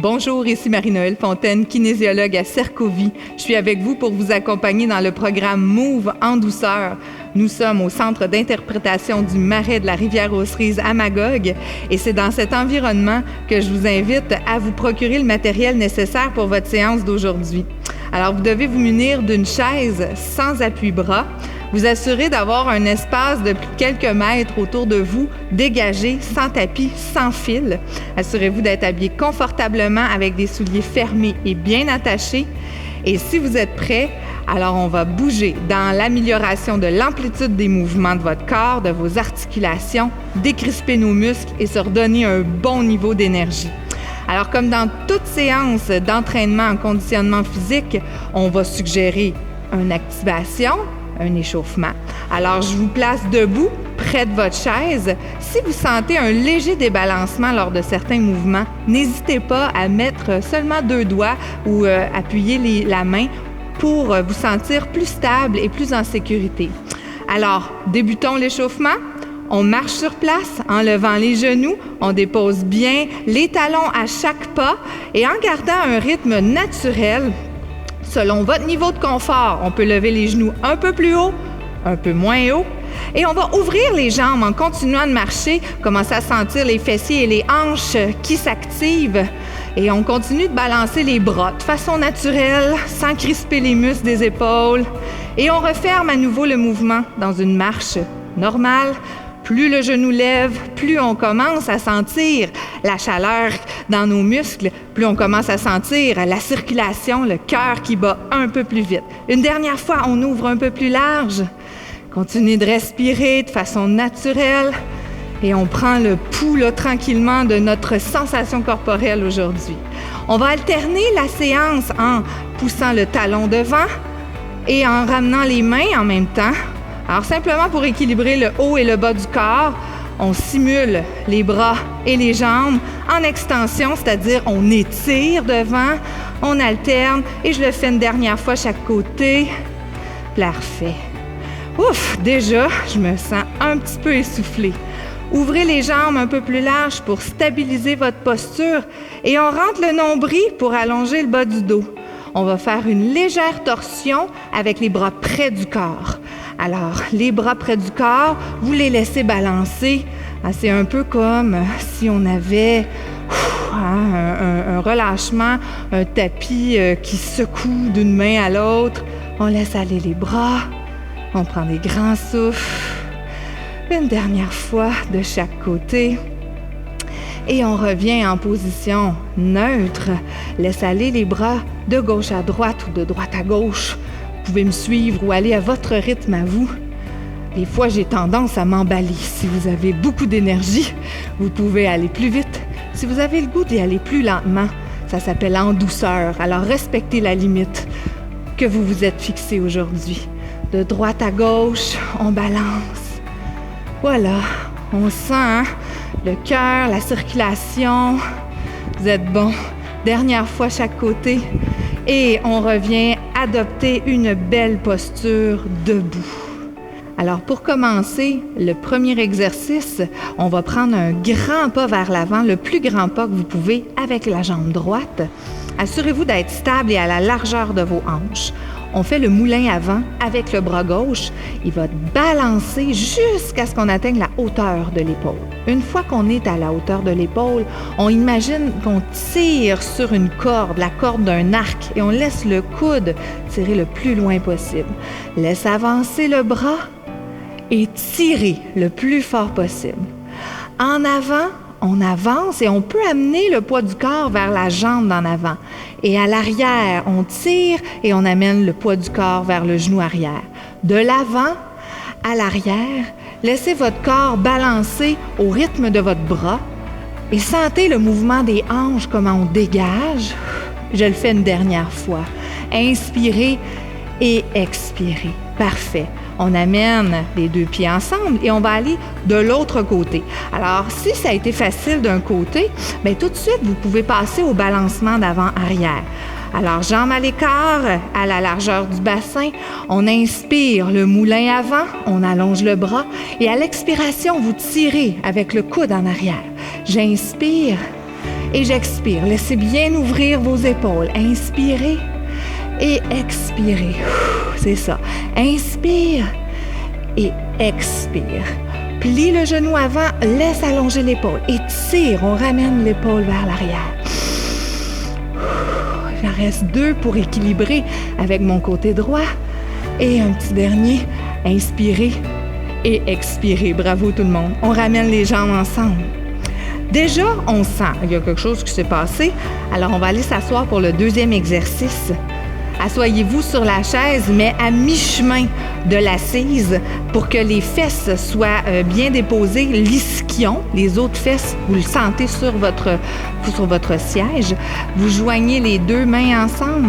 Bonjour, ici Marie-Noëlle Fontaine, kinésiologue à Cercovie. Je suis avec vous pour vous accompagner dans le programme Move en douceur. Nous sommes au centre d'interprétation du Marais de la Rivière-aux-Cerises à Magog et c'est dans cet environnement que je vous invite à vous procurer le matériel nécessaire pour votre séance d'aujourd'hui. Alors, vous devez vous munir d'une chaise sans appui-bras, vous assurer d'avoir un espace de plus de quelques mètres autour de vous, dégagé, sans tapis, sans fil. Assurez-vous d'être habillé confortablement avec des souliers fermés et bien attachés. Et si vous êtes prêts, alors on va bouger dans l'amélioration de l'amplitude des mouvements de votre corps, de vos articulations, décrisper nos muscles et se redonner un bon niveau d'énergie. Alors, comme dans toute séance d'entraînement en conditionnement physique, on va suggérer une activation, un échauffement. Alors, je vous place debout, près de votre chaise. Si vous sentez un léger débalancement lors de certains mouvements, n'hésitez pas à mettre seulement 2 doigts ou appuyer la main pour vous sentir plus stable et plus en sécurité. Alors, débutons l'échauffement. On marche sur place en levant les genoux, on dépose bien les talons à chaque pas et en gardant un rythme naturel. Selon votre niveau de confort, on peut lever les genoux un peu plus haut, un peu moins haut. Et on va ouvrir les jambes en continuant de marcher, commencer à sentir les fessiers et les hanches qui s'activent. Et on continue de balancer les bras de façon naturelle, sans crisper les muscles des épaules. Et on referme à nouveau le mouvement dans une marche normale. Plus le genou lève, plus on commence à sentir la chaleur dans nos muscles, plus on commence à sentir la circulation, le cœur qui bat un peu plus vite. Une dernière fois, on ouvre un peu plus large. Continuez de respirer de façon naturelle et on prend le pouls tranquillement de notre sensation corporelle aujourd'hui. On va alterner la séance en poussant le talon devant et en ramenant les mains en même temps. Alors, simplement pour équilibrer le haut et le bas du corps, on simule les bras et les jambes en extension, c'est-à-dire on étire devant, on alterne et je le fais une dernière fois chaque côté. Parfait. Ouf, déjà, je me sens un petit peu essoufflée. Ouvrez les jambes un peu plus larges pour stabiliser votre posture et on rentre le nombril pour allonger le bas du dos. On va faire une légère torsion avec les bras près du corps. Alors, les bras près du corps, vous les laissez balancer. C'est un peu comme si on avait un relâchement, un tapis qui secoue d'une main à l'autre. On laisse aller les bras, on prend des grands souffles. Une dernière fois de chaque côté. Et on revient en position neutre. Laisse aller les bras de gauche à droite ou de droite à gauche. Vous pouvez me suivre ou aller à votre rythme à vous. Des fois, j'ai tendance à m'emballer. Si vous avez beaucoup d'énergie, vous pouvez aller plus vite. Si vous avez le goût d'y aller plus lentement, ça s'appelle en douceur. Alors, respectez la limite que vous vous êtes fixée aujourd'hui. De droite à gauche, on balance. Voilà, on sent le cœur, la circulation. Vous êtes bon. Dernière fois chaque côté. Et on revient adopter une belle posture debout. Alors, pour commencer, le premier exercice, on va prendre un grand pas vers l'avant, le plus grand pas que vous pouvez avec la jambe droite. Assurez-vous d'être stable et à la largeur de vos hanches. On fait le moulin avant avec le bras gauche. Il va balancer jusqu'à ce qu'on atteigne la hauteur de l'épaule. Une fois qu'on est à la hauteur de l'épaule, on imagine qu'on tire sur une corde, la corde d'un arc, et on laisse le coude tirer le plus loin possible. Laisse avancer le bras et tirer le plus fort possible. En avant, on avance et on peut amener le poids du corps vers la jambe d'en avant. Et à l'arrière, on tire et on amène le poids du corps vers le genou arrière. De l'avant à l'arrière, laissez votre corps balancer au rythme de votre bras et sentez le mouvement des hanches, comment on dégage. Je le fais une dernière fois. Inspirez et expirez. Parfait. On amène les 2 pieds ensemble et on va aller de l'autre côté. Alors, si ça a été facile d'un côté, bien tout de suite, vous pouvez passer au balancement d'avant-arrière. Alors, jambes à l'écart, à la largeur du bassin. On inspire le moulin avant, on allonge le bras et à l'expiration, vous tirez avec le coude en arrière. J'inspire Et j'expire. Laissez bien ouvrir vos épaules. Inspirez et expirez. C'est ça. Inspire et expire. Plie le genou avant, laisse allonger l'épaule. Étire, on ramène l'épaule vers l'arrière. Il en reste 2 pour équilibrer avec mon côté droit. Et un petit dernier. Inspirez et expirez. Bravo tout le monde. On ramène les jambes ensemble. Déjà, on sent qu'il y a quelque chose qui s'est passé. Alors, on va aller s'asseoir pour le 2e exercice. Asseyez-vous sur la chaise, mais à mi-chemin de l'assise pour que les fesses soient bien déposées. L'ischion, les autres fesses, vous le sentez sur votre siège. Vous joignez les 2 mains ensemble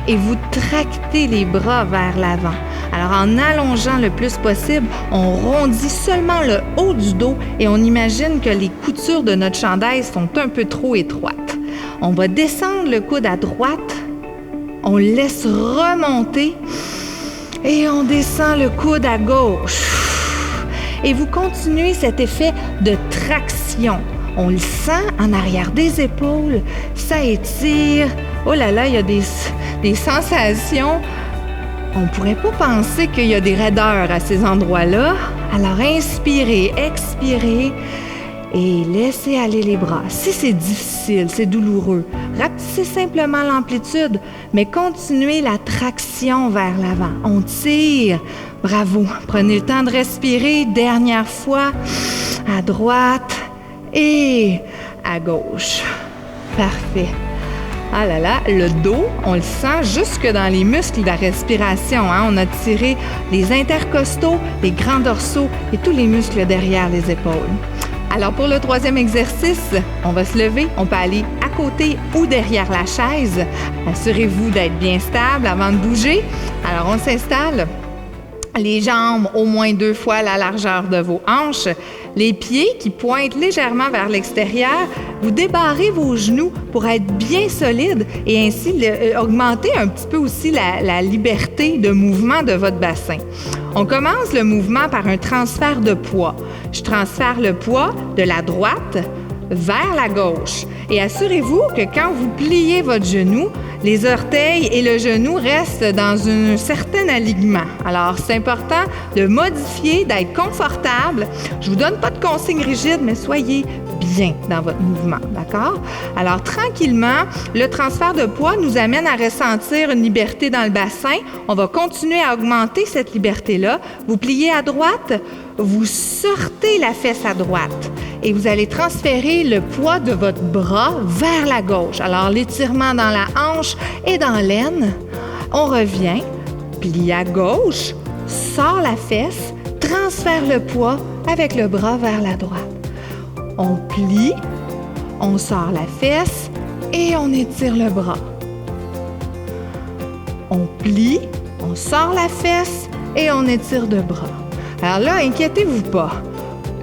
et vous tractez les bras vers l'avant. Alors, en allongeant le plus possible, on rondit seulement le haut du dos et on imagine que les coutures de notre chandail sont un peu trop étroites. On va descendre le coude à droite. On laisse remonter et on descend le coude à gauche. Et vous continuez cet effet de traction. On le sent en arrière des épaules, ça étire. Oh là là, il y a des sensations. On ne pourrait pas penser qu'il y a des raideurs à ces endroits-là. Alors inspirez, expirez. Et laissez aller les bras. Si c'est difficile, c'est douloureux, rapetissez simplement l'amplitude, mais continuez la traction vers l'avant. On tire. Bravo. Prenez le temps de respirer. Dernière fois. À droite et à gauche. Parfait. Ah là là, le dos, on le sent jusque dans les muscles de la respiration. Hein? On a tiré les intercostaux, les grands dorsaux et tous les muscles derrière les épaules. Alors, pour le 3e exercice, on va se lever. On peut aller à côté ou derrière la chaise. Assurez-vous d'être bien stable avant de bouger. Alors, on s'installe. Les jambes au moins 2 fois la largeur de vos hanches. Les pieds qui pointent légèrement vers l'extérieur. Vous débarrez vos genoux pour être bien solides et ainsi augmenter un petit peu aussi la liberté de mouvement de votre bassin. On commence le mouvement par un transfert de poids. Je transfère le poids de la droite vers la gauche. Et assurez-vous que quand vous pliez votre genou, les orteils et le genou restent dans un certain alignement. Alors, c'est important de modifier, d'être confortable. Je vous donne pas de consignes rigides, mais soyez bien dans votre mouvement, d'accord? Alors, tranquillement, le transfert de poids nous amène à ressentir une liberté dans le bassin. On va continuer à augmenter cette liberté-là. Vous pliez à droite, vous sortez la fesse à droite et vous allez transférer le poids de votre bras vers la gauche. Alors, l'étirement dans la hanche et dans l'aine. On revient, plie à gauche, sort la fesse, transfère le poids avec le bras vers la droite. On plie, on sort la fesse et on étire le bras. On plie, on sort la fesse et on étire le bras. Alors là, inquiétez-vous pas.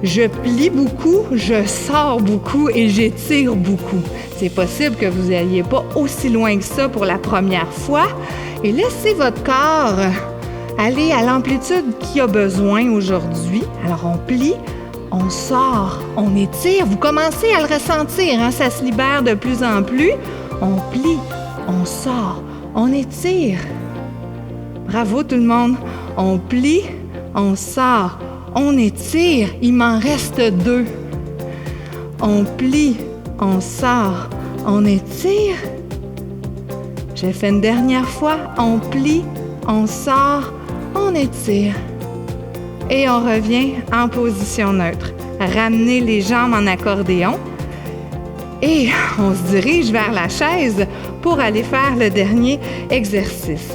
Je plie beaucoup, je sors beaucoup et j'étire beaucoup. C'est possible que vous n'alliez pas aussi loin que ça pour la première fois. Et laissez votre corps aller à l'amplitude qu'il a besoin aujourd'hui. Alors, on plie, on sort, on étire. Vous commencez à le ressentir, hein? Ça se libère de plus en plus. On plie, on sort, on étire. Bravo tout le monde. On plie, on sort, on étire. Il m'en reste 2. On plie, on sort, on étire. Je fais une dernière fois. On plie, on sort, on étire. Et on revient en position neutre. Ramenez les jambes en accordéon. Et on se dirige vers la chaise pour aller faire le dernier exercice.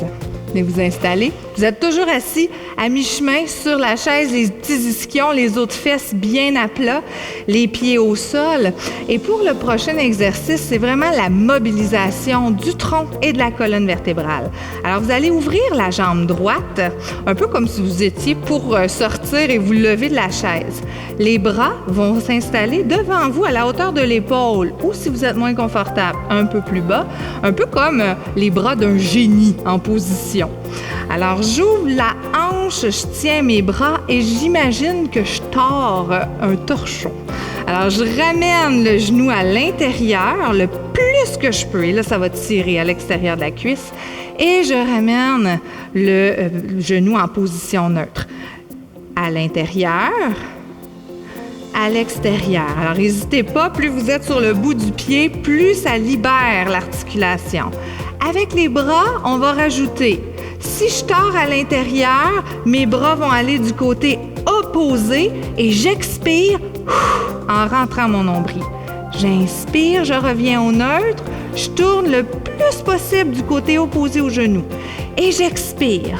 Venez vous installer. Vous êtes toujours assis à mi-chemin sur la chaise, les petits ischions, les autres fesses bien à plat, les pieds au sol. Et pour le prochain exercice, c'est vraiment la mobilisation du tronc et de la colonne vertébrale. Alors, vous allez ouvrir la jambe droite, un peu comme si vous étiez pour sortir et vous lever de la chaise. Les bras vont s'installer devant vous à la hauteur de l'épaule ou, si vous êtes moins confortable, un peu plus bas, un peu comme les bras d'un génie en position. Alors, j'ouvre la hanche, je tiens mes bras et j'imagine que je tords un torchon. Alors, je ramène le genou à l'intérieur, le plus que je peux. Et là, ça va tirer à l'extérieur de la cuisse. Et je ramène le genou en position neutre. À l'intérieur, à l'extérieur. Alors, n'hésitez pas, plus vous êtes sur le bout du pied, plus ça libère l'articulation. Avec les bras, on va rajouter. Si je tords à l'intérieur, mes bras vont aller du côté opposé et j'expire en rentrant mon nombril. J'inspire, je reviens au neutre, je tourne le plus possible du côté opposé au genou. Et j'expire.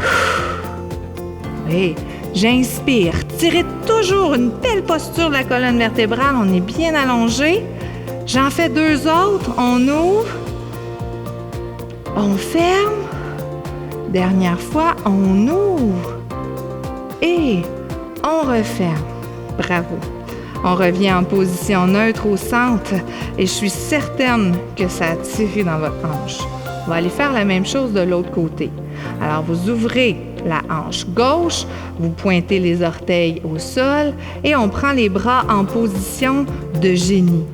Oui, j'inspire. Tirez toujours une belle posture de la colonne vertébrale, on est bien allongé. J'en fais 2 autres, on ouvre, on ferme. Dernière fois, on ouvre et on referme. Bravo. On revient en position neutre au centre et je suis certaine que ça a tiré dans votre hanche. On va aller faire la même chose de l'autre côté. Alors, vous ouvrez la hanche gauche, vous pointez les orteils au sol et on prend les bras en position de génie.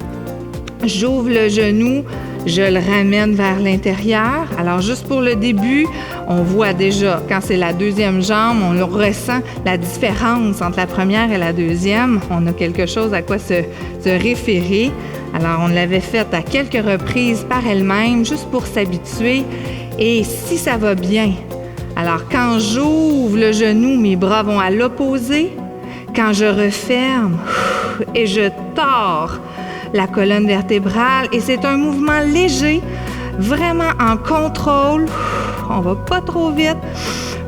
J'ouvre le genou, je le ramène vers l'intérieur. Alors, juste pour le début, on voit déjà, quand c'est la deuxième jambe, on ressent la différence entre la première et la deuxième. On a quelque chose à quoi se référer. Alors, on l'avait fait à quelques reprises par elle-même, juste pour s'habituer. Et si ça va bien, alors quand j'ouvre le genou, mes bras vont à l'opposé. Quand je referme et je tords la colonne vertébrale, et c'est un mouvement léger, vraiment en contrôle. On va pas trop vite.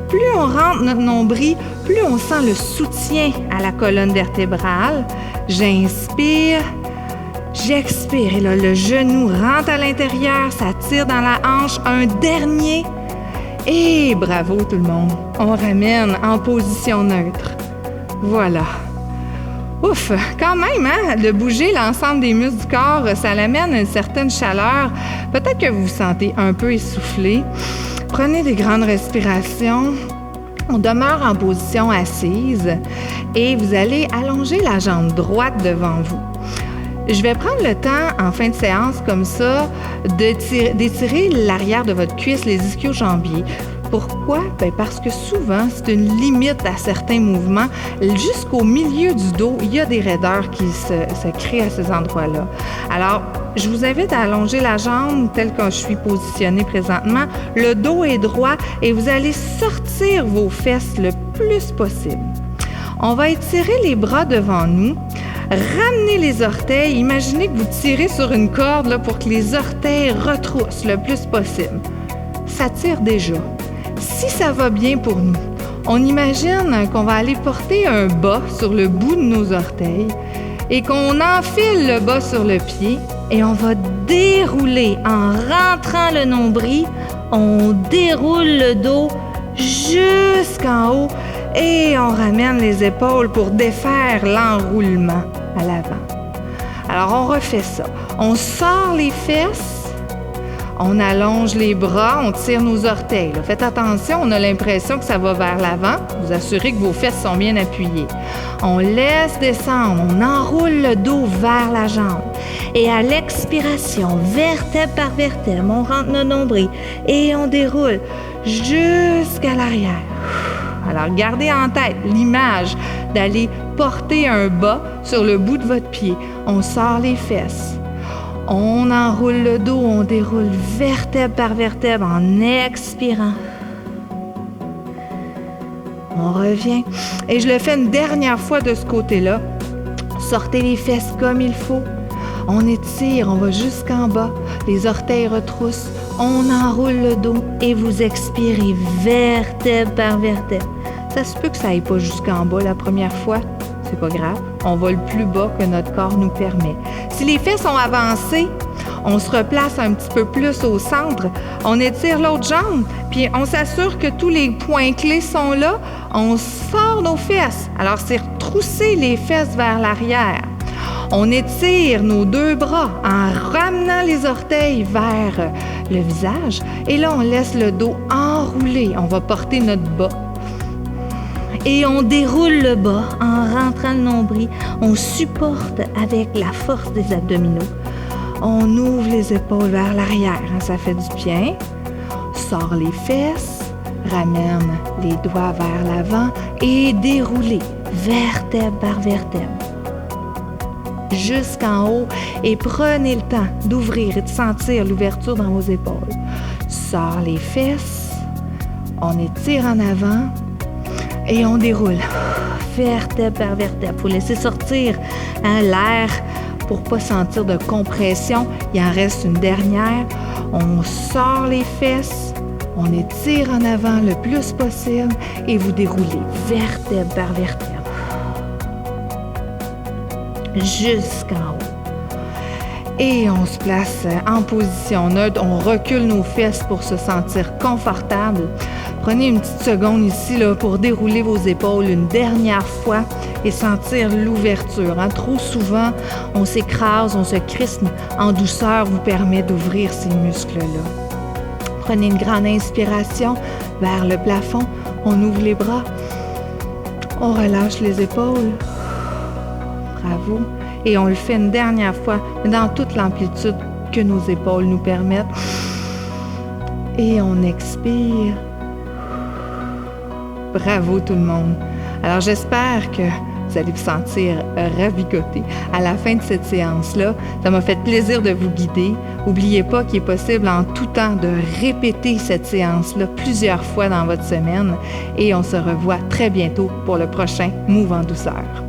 Plus on rentre notre nombril, plus on sent le soutien à la colonne vertébrale. J'inspire, j'expire. Et là, le genou rentre à l'intérieur, ça tire dans la hanche. Un dernier. Et bravo tout le monde. On ramène en position neutre. Voilà. Ouf, quand même, hein? De bouger l'ensemble des muscles du corps, ça l'amène une certaine chaleur. Peut-être que vous vous sentez un peu essoufflé. Prenez des grandes respirations. On demeure en position assise et vous allez allonger la jambe droite devant vous. Je vais prendre le temps, en fin de séance, comme ça, d'étirer l'arrière de votre cuisse, les ischio-jambiers. Pourquoi? Bien parce que souvent, c'est une limite à certains mouvements. Jusqu'au milieu du dos, il y a des raideurs qui se créent à ces endroits-là. Alors, je vous invite à allonger la jambe telle que je suis positionnée présentement. Le dos est droit et vous allez sortir vos fesses le plus possible. On va étirer les bras devant nous. Ramenez les orteils. Imaginez que vous tirez sur une corde là, pour que les orteils retroussent le plus possible. Ça tire déjà. Si ça va bien pour nous, on imagine qu'on va aller porter un bas sur le bout de nos orteils et qu'on enfile le bas sur le pied et on va dérouler en rentrant le nombril. On déroule le dos jusqu'en haut et on ramène les épaules pour défaire l'enroulement à l'avant. Alors, on refait ça. On sort les fesses. On allonge les bras, on tire nos orteils. Là. Faites attention, on a l'impression que ça va vers l'avant. Vous assurez que vos fesses sont bien appuyées. On laisse descendre, on enroule le dos vers la jambe. Et à l'expiration, vertèbre par vertèbre, on rentre nos nombrils et on déroule jusqu'à l'arrière. Alors, gardez en tête l'image d'aller porter un bas sur le bout de votre pied. On sort les fesses. On enroule le dos, on déroule vertèbre par vertèbre en expirant. On revient. Et je le fais une dernière fois de ce côté-là. Sortez les fesses comme il faut. On étire, on va jusqu'en bas. Les orteils retroussent. On enroule le dos et vous expirez vertèbre par vertèbre. Ça se peut que ça aille pas jusqu'en bas la première fois. C'est pas grave. On va le plus bas que notre corps nous permet. Si les fesses sont avancées, on se replace un petit peu plus au centre. On étire l'autre jambe, puis on s'assure que tous les points clés sont là. On sort nos fesses. Alors, c'est retrousser les fesses vers l'arrière. On étire nos 2 bras en ramenant les orteils vers le visage. Et là, on laisse le dos enroulé. On va porter notre bas. Et on déroule le bas en rentrant le nombril. On supporte avec la force des abdominaux. On ouvre les épaules vers l'arrière, ça fait du bien. Sort les fesses, ramène les doigts vers l'avant et déroulez vertèbre par vertèbre jusqu'en haut et prenez le temps d'ouvrir et de sentir l'ouverture dans vos épaules. Sort les fesses, on étire en avant et on déroule vertèbre par vertèbre. Il faut laisser sortir l'air pour ne pas sentir de compression. Il en reste une dernière. On sort les fesses, on étire en avant le plus possible et vous déroulez vertèbre par vertèbre jusqu'en haut. Et on se place en position neutre. On recule nos fesses pour se sentir confortable. Prenez une petite seconde ici là, pour dérouler vos épaules une dernière fois et sentir l'ouverture. Trop souvent, on s'écrase, on se crispe. En douceur vous permet d'ouvrir ces muscles-là. Prenez une grande inspiration vers le plafond. On ouvre les bras. On relâche les épaules. Bravo. Et on le fait une dernière fois dans toute l'amplitude que nos épaules nous permettent. Et on expire. Bravo tout le monde. Alors j'espère que vous allez vous sentir ravigoté à la fin de cette séance-là. Ça m'a fait plaisir de vous guider. N'oubliez pas qu'il est possible en tout temps de répéter cette séance-là plusieurs fois dans votre semaine et on se revoit très bientôt pour le prochain Move en douceur.